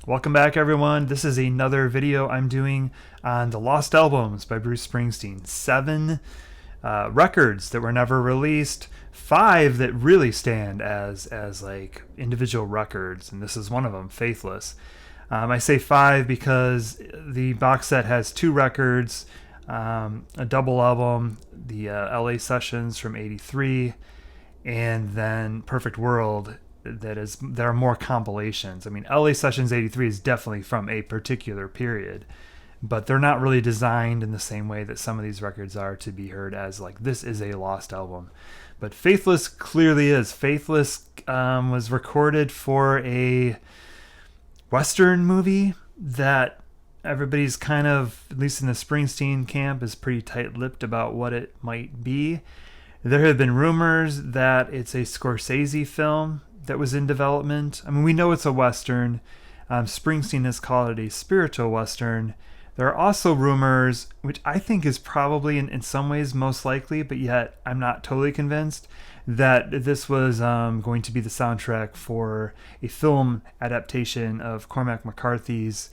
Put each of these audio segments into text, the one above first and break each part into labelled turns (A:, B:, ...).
A: Welcome back, everyone. This is another video I'm doing on the Lost Albums by Bruce Springsteen. 7 records that were never released, 5 that really stand as like individual records, and this is one of them, Faithless. I say 5 because the box set has 2 records, a double album, the LA Sessions from '83, and then Perfect World. There are more compilations. I mean, LA Sessions '83 is definitely from a particular period, but they're not really designed in the same way that some of these records are to be heard as like this is a lost album. But Faithless clearly is. Faithless was recorded for a Western movie that everybody's kind of, at least in the Springsteen camp, is pretty tight-lipped about what it might be. There have been rumors that it's a Scorsese film that was in development. I mean, we know it's a Western. Springsteen has called it a spiritual Western. There are also rumors, which I think is probably in some ways most likely, but yet I'm not totally convinced, that this was going to be the soundtrack for a film adaptation of Cormac McCarthy's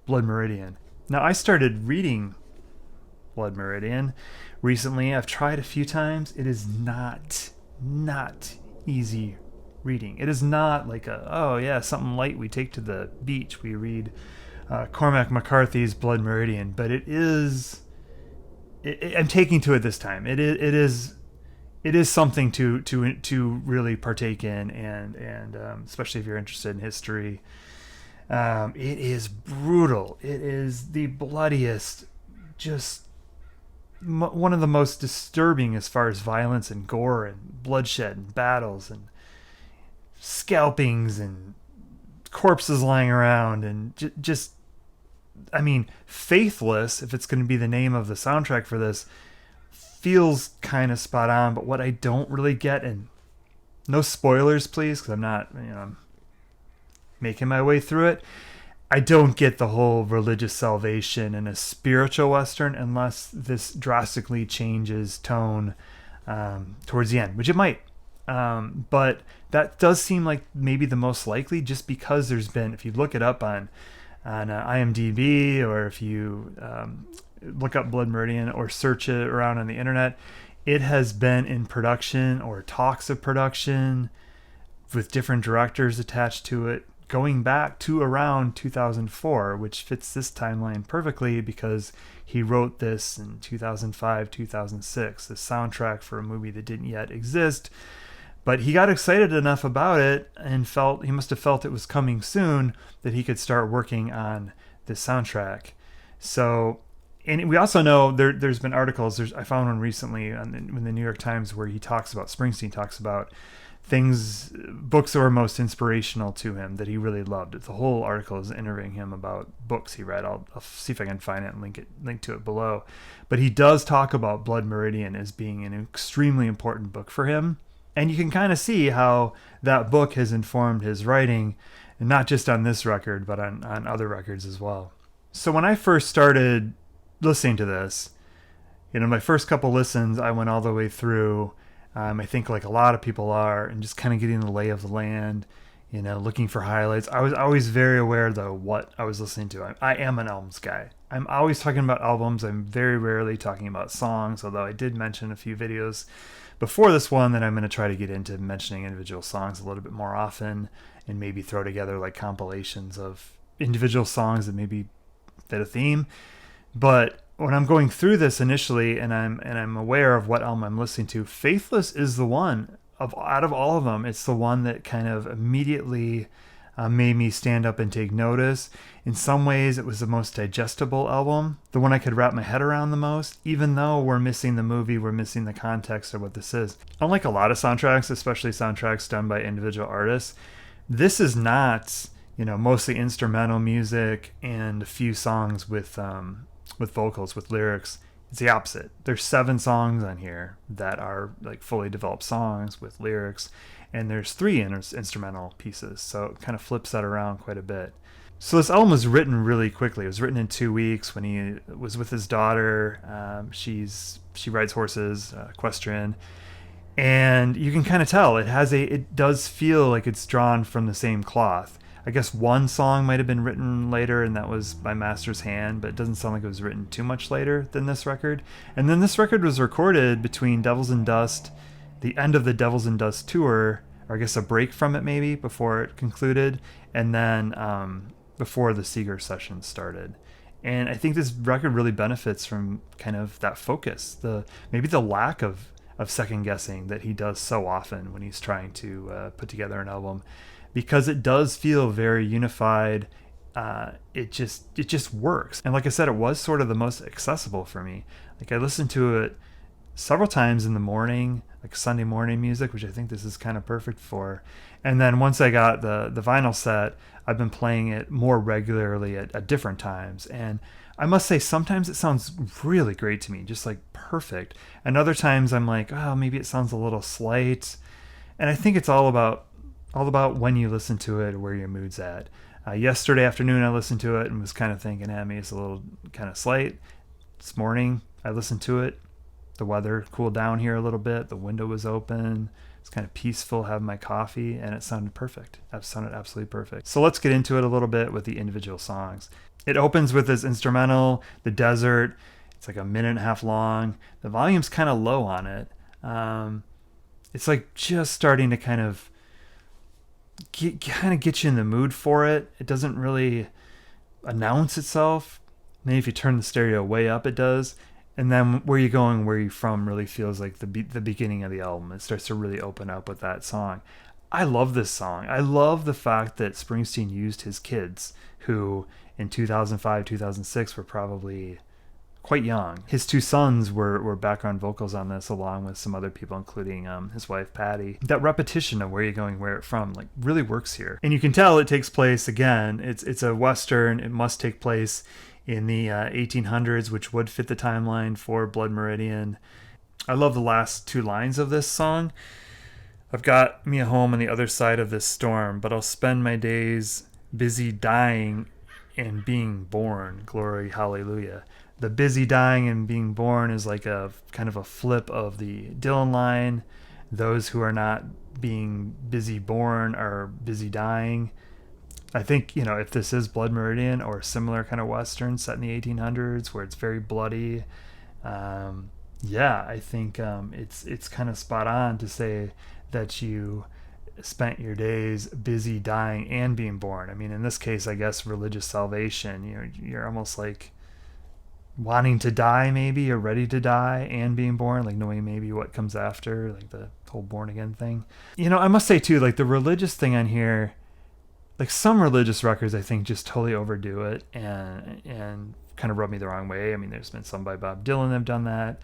A: Blood Meridian. Now, I started reading Blood Meridian recently. I've tried a few times. It is not easy reading. It is not like something light we take to the beach. We read Cormac McCarthy's Blood Meridian, but it is. I'm taking to it this time. It is something to really partake in, and especially if you're interested in history. It is brutal. It is the bloodiest, just one of the most disturbing as far as violence and gore and bloodshed and battles and scalpings and corpses lying around, and just I mean, Faithless, if it's going to be the name of the soundtrack for this, feels kind of spot on. But what I don't really get, and no spoilers please, because I'm not making my way through it, I don't get the whole religious salvation in a spiritual Western unless this drastically changes tone towards the end, which it might. But that does seem like maybe the most likely, just because there's been, if you look it up on IMDb, or if you look up Blood Meridian or search it around on the internet, it has been in production or talks of production with different directors attached to it, going back to around 2004, which fits this timeline perfectly because he wrote this in 2005, 2006, the soundtrack for a movie that didn't yet exist. But he got excited enough about it and he must have felt it was coming soon, that he could start working on this soundtrack. So, and we also know there's been articles. I found one recently in the New York Times where Springsteen talks about books that were most inspirational to him that he really loved. The whole article is interviewing him about books he read. I'll see if I can find it and link to it below. But he does talk about Blood Meridian as being an extremely important book for him. And you can kind of see how that book has informed his writing, and not just on this record, but on other records as well. So when I first started listening to this, my first couple listens, I went all the way through. I think like a lot of people are, and just kind of getting the lay of the land, looking for highlights. I was always very aware, though, what I was listening to. I am an albums guy. I'm always talking about albums. I'm very rarely talking about songs, although I did mention a few videos before this one that I'm going to try to get into mentioning individual songs a little bit more often, and maybe throw together like compilations of individual songs that maybe fit a theme. But when I'm going through this initially, and I'm aware of what album I'm listening to, Faithless is the one out of all of them. It's the one that kind of immediately made me stand up and take notice. In some ways, it was the most digestible album, the one I could wrap my head around the most, even though we're missing the movie, we're missing the context of what this is. Unlike a lot of soundtracks, especially soundtracks done by individual artists, this is not, mostly instrumental music and a few songs with vocals, with lyrics. It's the opposite. There's 7 songs on here that are like fully developed songs with lyrics, and there's 3 instrumental pieces, so it kind of flips that around quite a bit. So this album was written really quickly. It was written in 2 weeks when he was with his daughter. She rides horses, equestrian, and you can kind of tell it does feel like it's drawn from the same cloth. I guess one song might have been written later, and that was by Master's Hand, but it doesn't sound like it was written too much later than this record. And then this record was recorded between Devils and Dust, the end of the Devils and Dust tour, or I guess a break from it maybe before it concluded, and then before the Seeger sessions started. And I think this record really benefits from kind of that focus, maybe the lack of second guessing that he does so often when he's trying to put together an album, because it does feel very unified. It just works. And like I said, it was sort of the most accessible for me. Like, I listened to it several times in the morning, like Sunday morning music, which I think this is kind of perfect for. And then once I got the vinyl set, I've been playing it more regularly at different times. And I must say, sometimes it sounds really great to me, just like perfect. And other times I'm like, oh, maybe it sounds a little slight. And I think it's all about when you listen to it, where your mood's at. Yesterday afternoon, I listened to it and was kind of thinking, maybe it's a little kind of slight. This morning, I listened to it. The weather cooled down here a little bit. The window was open. It's kind of peaceful, having my coffee, and it sounded perfect. It sounded absolutely perfect. So let's get into it a little bit with the individual songs. It opens with this instrumental, The Desert. It's like a minute and a half long. The volume's kind of low on it. It's like just starting to kind of get you in the mood for it. It doesn't really announce itself. Maybe if you turn the stereo way up, it does. And then Where You Going, Where You From really feels like the beginning of the album. It starts to really open up with that song. I love this song. I love the fact that Springsteen used his kids, who in 2005, 2006 were probably quite young. His two sons were background vocals on this, along with some other people, including his wife, Patty. That repetition of Where You Going, Where It From, like, really works here. And you can tell it takes place, again, it's a Western. It must take place in the 1800s, which would fit the timeline for Blood Meridian. I love the last two lines of this song. I've got me a home on the other side of this storm, but I'll spend my days busy dying and being born. Glory, hallelujah. The busy dying and being born is like a kind of a flip of the Dylan line. Those who are not being busy born are busy dying. I think, if this is Blood Meridian or a similar kind of Western set in the 1800s where it's very bloody, I think it's kind of spot on to say that you spent your days busy dying and being born. I mean, in this case, I guess religious salvation. You're almost like wanting to die, maybe, or ready to die and being born, like knowing maybe what comes after, like the whole born again thing. I must say too, like the religious thing on here, like some religious records, I think just totally overdo it and kind of rub me the wrong way. I mean, there's been some by Bob Dylan that have done that.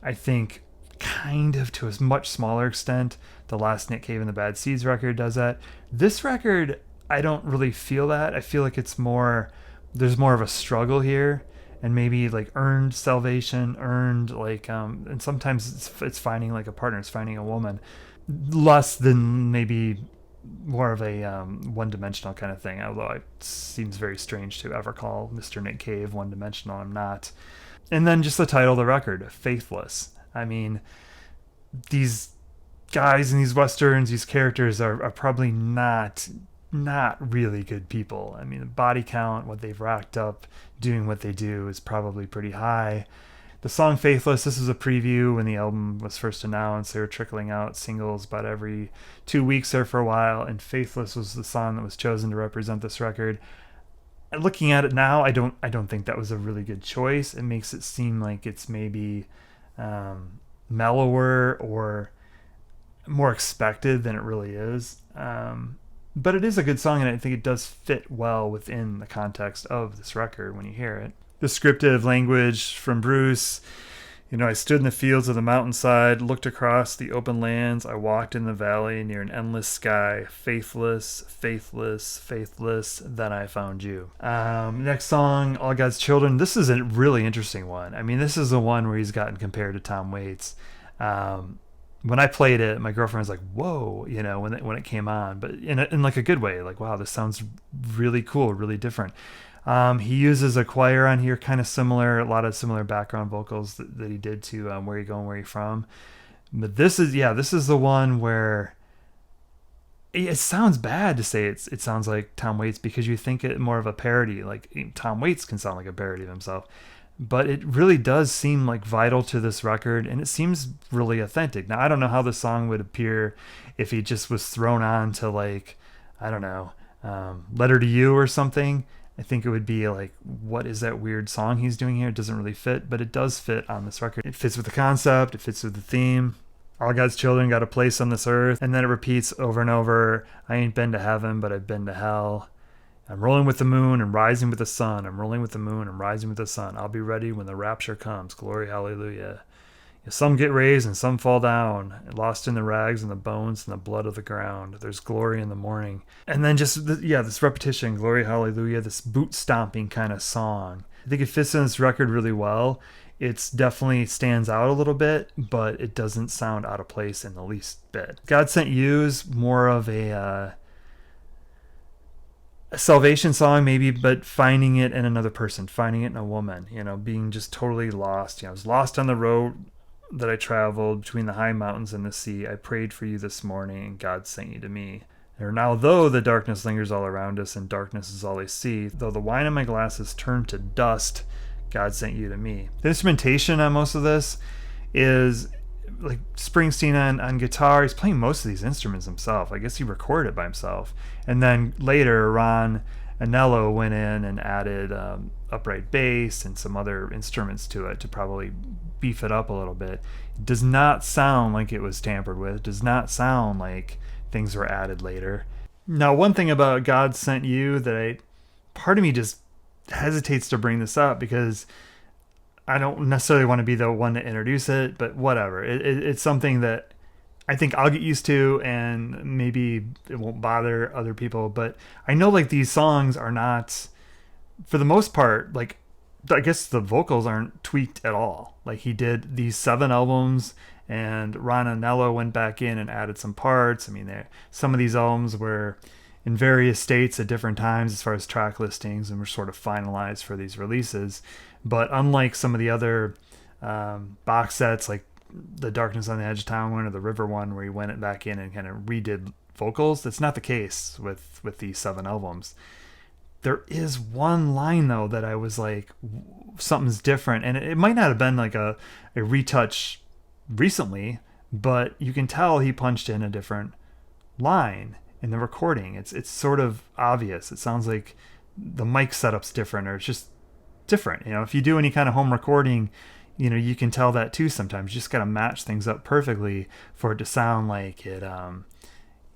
A: I think kind of to a much smaller extent, the last Nick Cave and the Bad Seeds record does that. This record, I don't really feel that. I feel like there's more of a struggle here, and maybe like earned salvation, and sometimes it's finding like a partner, it's finding a woman, less than maybe more of a one-dimensional kind of thing, although it seems very strange to ever call Mr. Nick Cave one-dimensional. I'm not. And then just the title of the record, Faithless. I mean, these guys in these Westerns, these characters are probably not really good people. I mean, the body count, what they've racked up doing what they do, is probably pretty high. The song Faithless, this is a preview when the album was first announced. They were trickling out singles about every 2 weeks there for a while, and Faithless was the song that was chosen to represent this record. Looking at it now, I don't think that was a really good choice. It makes it seem like it's maybe mellower or more expected than it really is. But it is a good song, and I think it does fit well within the context of this record when you hear it. Descriptive language from Bruce. I stood in the fields of the mountainside, looked across the open lands. I walked in the valley near an endless sky. Faithless, faithless, faithless. Then I found you. Next song, All God's Children. This is a really interesting one. I mean, this is the one where he's gotten compared to Tom Waits. When I played it, my girlfriend was like, "Whoa!" When it came on, but in like a good way. Like, wow, this sounds really cool, really different. He uses a choir on here, kind of similar, a lot of similar background vocals that he did to Where You Going, Where You From. But this is the one where it sounds bad to say it sounds like Tom Waits because you think it more of a parody. Like Tom Waits can sound like a parody of himself, but it really does seem like vital to this record, and it seems really authentic. Now I don't know how the song would appear if he just was thrown on to like, I don't know, Letter to You or something. I think it would be like, what is that weird song he's doing here? It doesn't really fit, but it does fit on this record. It fits with the concept, it fits with the theme. All God's children got a place on this earth. And then it repeats over and over. I ain't been to heaven, but I've been to hell. I'm rolling with the moon and rising with the sun. I'm rolling with the moon and rising with the sun. I'll be ready when the rapture comes. Glory, hallelujah. Some get raised and some fall down, lost in the rags and the bones and the blood of the ground. There's glory in the morning. And then just, this repetition, glory, hallelujah, this boot stomping kind of song. I think it fits in this record really well. It's definitely stands out a little bit, but it doesn't sound out of place in the least bit. God Sent You is more of a salvation song maybe, but finding it in another person, finding it in a woman, being just totally lost. I was lost on the road that I traveled between the high mountains and the sea. I prayed for you this morning and God sent you to me. Or now though the darkness lingers all around us and darkness is all I see, though the wine in my glass has turned to dust, God sent you to me. The instrumentation on most of this is like Springsteen on guitar. He's playing most of these instruments himself. I guess he recorded by himself. And then later, Ron Anello went in and added upright bass and some other instruments to it to probably beef it up a little bit. It does not sound like it was tampered with. It does not sound like things were added later. Now, one thing about God Sent You that part of me just hesitates to bring this up because I don't necessarily want to be the one to introduce it, but whatever. It's something that I think I'll get used to, and maybe it won't bother other people. But I know like these songs are not, for the most part, like I guess the vocals aren't tweaked at all. Like he did these 7 albums, and Ron Anello went back in and added some parts. I mean, some of these albums were in various states at different times as far as track listings and were sort of finalized for these releases. But unlike some of the other box sets, like the Darkness on the Edge of Town one or the River one, where he went back in and kind of redid vocals, that's not the case with these 7 albums. There is one line though that I was like, something's different, and it might not have been like a retouch recently, but you can tell he punched in a different line in the recording. It's sort of obvious. It sounds like the mic setup's different, or it's just different. If you do any kind of home recording, you can tell that too sometimes. You just got to match things up perfectly for it to sound like it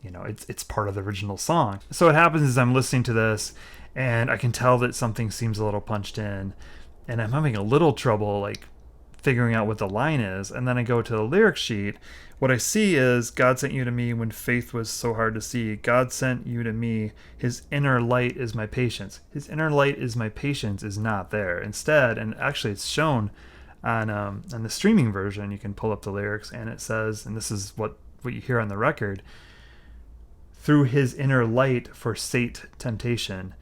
A: it's part of the original song. So what happens is I'm listening to this and I can tell that something seems a little punched in, and I'm having a little trouble like figuring out what the line is. And then I go to the lyric sheet. What I see is, God sent you to me when faith was so hard to see. God sent you to me. His inner light is my patience. His inner light is my patience is not there. Instead, and actually it's shown on the streaming version, you can pull up the lyrics, and it says, and this is what you hear on the record, through his inner light forsake temptation.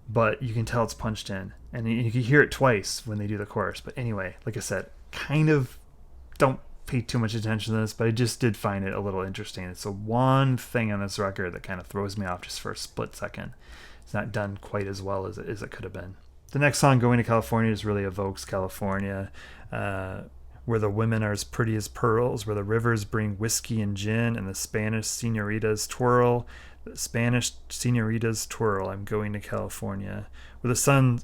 A: But you can tell it's punched in, and you can hear it twice when they do the chorus. But anyway, like I said, kind of don't pay too much attention to this, but I just did find it a little interesting. It's the one thing on this record that kind of throws me off just for a split second. It's not done quite as well as it could have been. The next song, Going to California, just really evokes California, where the women are as pretty as pearls, where the rivers bring whiskey and gin, and the Spanish senoritas twirl. The Spanish senoritas twirl. I'm going to California, where the sun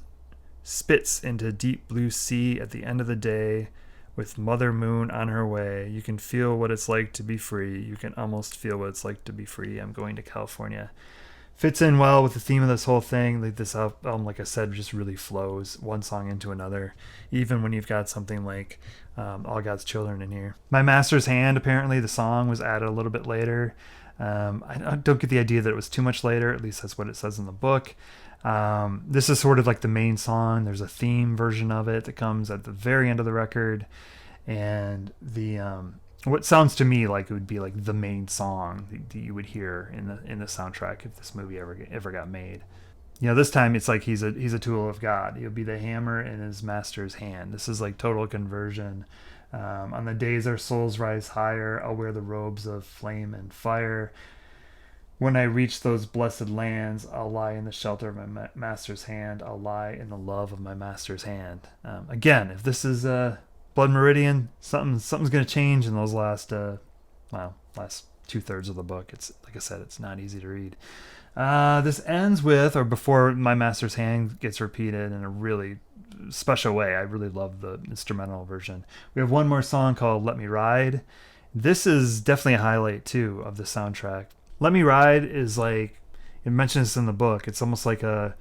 A: spits into deep blue sea at the end of the day, with Mother Moon on her way. You can feel what it's like to be free. You can almost feel what it's like to be free. I'm going to California. Fits in well with the theme of this whole thing. Like this album, like I said, just really flows one song into another, even when you've got something like All God's Children in here. My Master's Hand, apparently the song was added a little bit later. I don't get the idea that it was too much later, at least that's what it says in the book. This is sort of like the main song. There's a theme version of it that comes at the very end of the record, and the what sounds to me like it would be like the main song that you would hear in the soundtrack if this movie ever got made. This time it's like he's a tool of God. He'll be the hammer in his master's hand. This is like total conversion. On the days our souls rise higher, I'll wear the robes of flame and fire. When I reach those blessed lands, I'll lie in the shelter of my master's hand. I'll lie in the love of my master's hand. Again, if this is Blood Meridian, something's going to change in those last 2/3 of the book. It's like I said, it's not easy to read. This ends with, or before my master's hand gets repeated in a really special way. I really love the instrumental version. We have one more song called Let Me Ride. This is definitely a highlight too of the soundtrack. Let Me Ride is like, it mentions this in the book, it's almost like it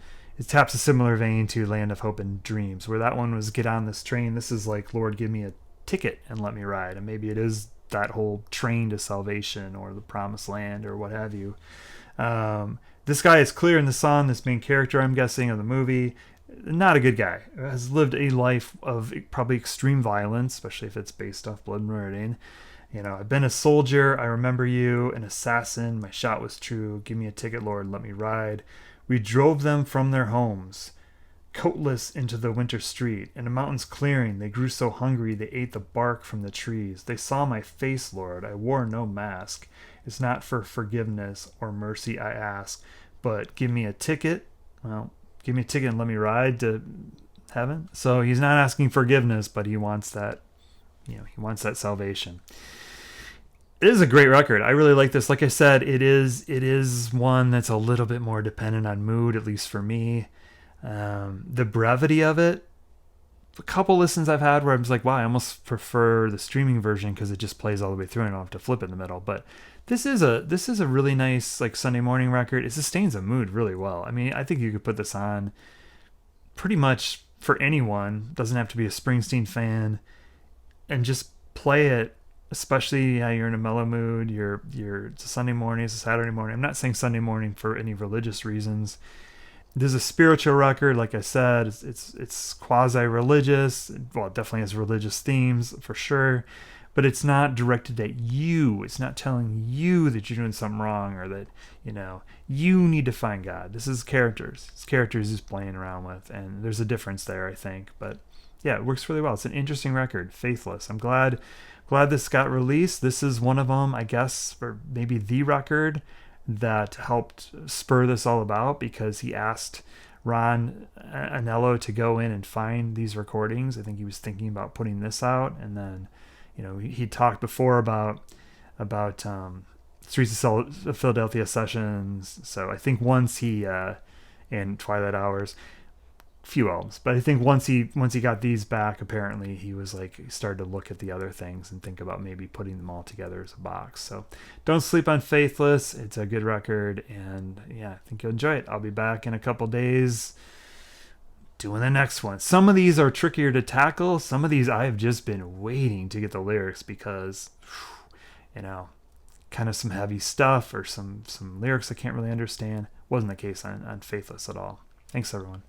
A: taps a similar vein to Land of Hope and Dreams, where that one was get on this train. This is like, Lord, give me a ticket and let me ride. And maybe it is that whole train to salvation or the promised land or what have you. This guy is clear in the song, this main character, I'm guessing, of the movie, not a good guy. Has lived a life of probably extreme violence, especially if it's based off Blood Meridian. You know, I've been a soldier, I remember you, an assassin, my shot was true, give me a ticket, Lord, let me ride. We drove them from their homes, coatless into the winter street. In a mountain's clearing, they grew so hungry they ate the bark from the trees. They saw my face, Lord, I wore no mask. It's not for forgiveness or mercy I ask, but give me a ticket. Well, give me a ticket and let me ride to heaven. So he's not asking forgiveness, but he wants that, he wants that salvation. It is a great record. I really like this. Like I said, it is one that's a little bit more dependent on mood, at least for me. The brevity of it, a couple listens I've had where I was like, wow, I almost prefer the streaming version because it just plays all the way through and I don't have to flip it in the middle. But this is a really nice like Sunday morning record. It sustains a mood really well. I mean, I think you could put this on pretty much for anyone. Doesn't have to be a Springsteen fan, and just play it. Especially you're in a mellow mood. It's a Sunday morning, it's a Saturday morning. I'm not saying Sunday morning for any religious reasons. This is a spiritual record, like I said. It's quasi-religious. Well, it definitely has religious themes for sure, but it's not directed at you. It's not telling you that you're doing something wrong or that you need to find God. This is characters. It's characters he's playing around with, and there's a difference there, I think. But yeah, it works really well. It's an interesting record, Faithless. I'm glad this got released. This is one of them, I guess, or maybe the record that helped spur this all about, because he asked Ron Anello to go in and find these recordings. I think he was thinking about putting this out, and then he talked before about Streets of Philadelphia sessions. So I think once he and Twilight Hours, few albums, but I think once he got these back, apparently he was like, he started to look at the other things and think about maybe putting them all together as a box. So don't sleep on Faithless. It's a good record, and yeah, I think you'll enjoy it. I'll be back in a couple days doing the next one. Some of these are trickier to tackle. Some of these I have just been waiting to get the lyrics because kind of some heavy stuff or some lyrics I can't really understand. Wasn't the case on Faithless at all. Thanks everyone.